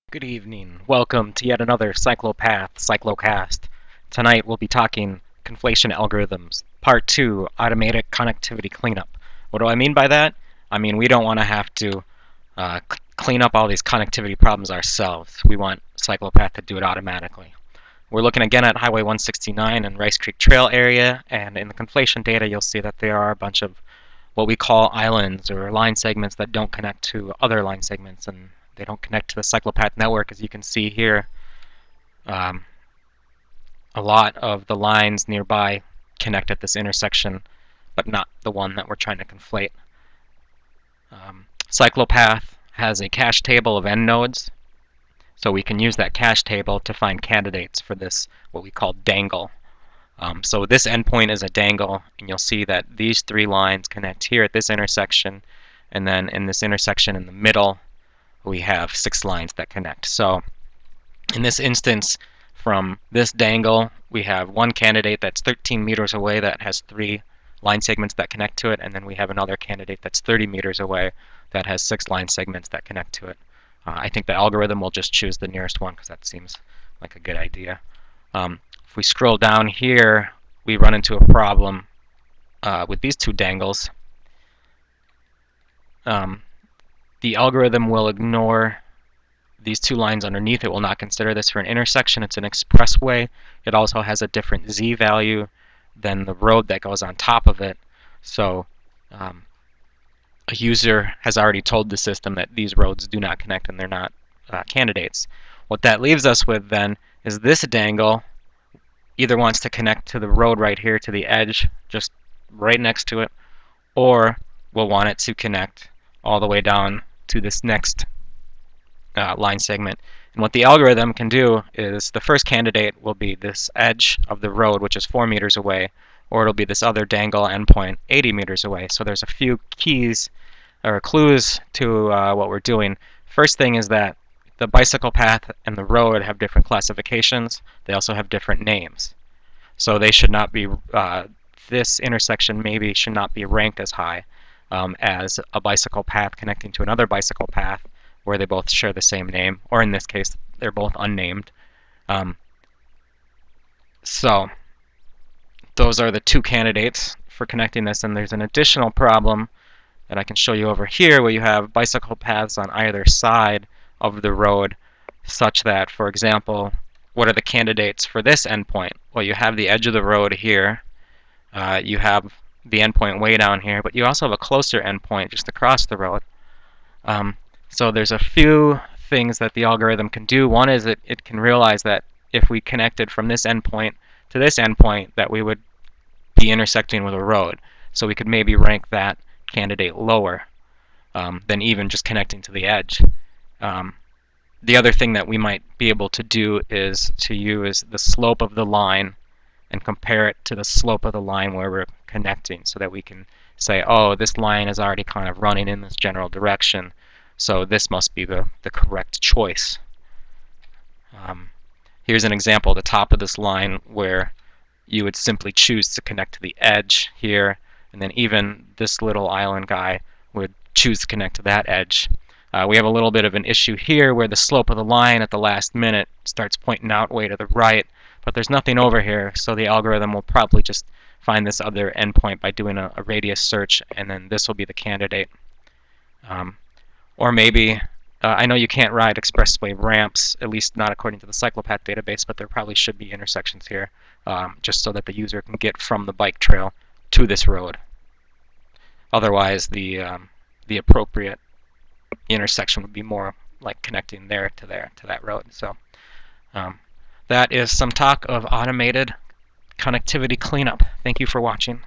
Good evening. Welcome to yet another Cyclopath Cyclocast. Tonight we'll be talking conflation algorithms, part 2, automated connectivity cleanup. What do I mean by that? I mean we don't want to have to clean up all these connectivity problems ourselves. We want Cyclopath to do it automatically. We're looking again at Highway 169 and Rice Creek Trail area, and in the conflation data you'll see that there are a bunch of what we call islands or line segments that don't connect to other line segments, and they don't connect to the Cyclopath network. As you can see here, a lot of the lines nearby connect at this intersection, but not the one that we're trying to conflate. Cyclopath has a cache table of end nodes, so we can use that cache table to find candidates for this, what we call dangle. So this endpoint is a dangle, and you'll see that these three lines connect here at this intersection, and then in this intersection in the middle, we have 6 lines that connect. So in this instance, from this dangle, we have one candidate that's 13 meters away that has 3 line segments that connect to it, and then we have another candidate that's 30 meters away that has 6 line segments that connect to it. I think the algorithm will just choose the nearest one because that seems like a good idea. If we scroll down here, we run into a problem with these 2 dangles. The algorithm will ignore these 2 lines underneath. It will not consider this for an intersection. It's an expressway. It also has a different z value than the road that goes on top of it. So a user has already told the system that these roads do not connect and they're not candidates. What that leaves us with then is this dangle either wants to connect to the road right here, to the edge, just right next to it, or we'll want it to connect all the way down to this next line segment. And what the algorithm can do is the first candidate will be this edge of the road, which is 4 meters away, or it'll be this other dangle endpoint 80 meters away. So there's a few keys or clues to what we're doing. First thing is that the bicycle path and the road have different classifications. They also have different names. So they should not be, this intersection maybe should not be ranked as high as a bicycle path connecting to another bicycle path where they both share the same name, or in this case, they're both unnamed. So those are the 2 candidates for connecting this, and there's an additional problem that I can show you over here where you have bicycle paths on either side of the road, such that, for example, what are the candidates for this endpoint? Well, you have the edge of the road here, you have the endpoint way down here, but you also have a closer endpoint just across the road. So there's a few things that the algorithm can do. One is that it can realize that if we connected from this endpoint to this endpoint, that we would be intersecting with a road. So we could maybe rank that candidate lower than even just connecting to the edge. The other thing that we might be able to do is to use the slope of the line and compare it to the slope of the line where we're connecting, so that we can say, oh, this line is already kind of running in this general direction, so this must be the correct choice. Here's an example at the top of this line where you would simply choose to connect to the edge here, and then even this little island guy would choose to connect to that edge. We have a little bit of an issue here where the slope of the line at the last minute starts pointing out way to the right, but there's nothing over here, so the algorithm will probably just find this other endpoint by doing a radius search, and then this will be the candidate. Or maybe, I know you can't ride expressway ramps, at least not according to the Cyclopath database, but there probably should be intersections here, just so that the user can get from the bike trail to this road. Otherwise, the appropriate intersection would be more like connecting there to that road. So that is some talk of automated connectivity cleanup. Thank you for watching.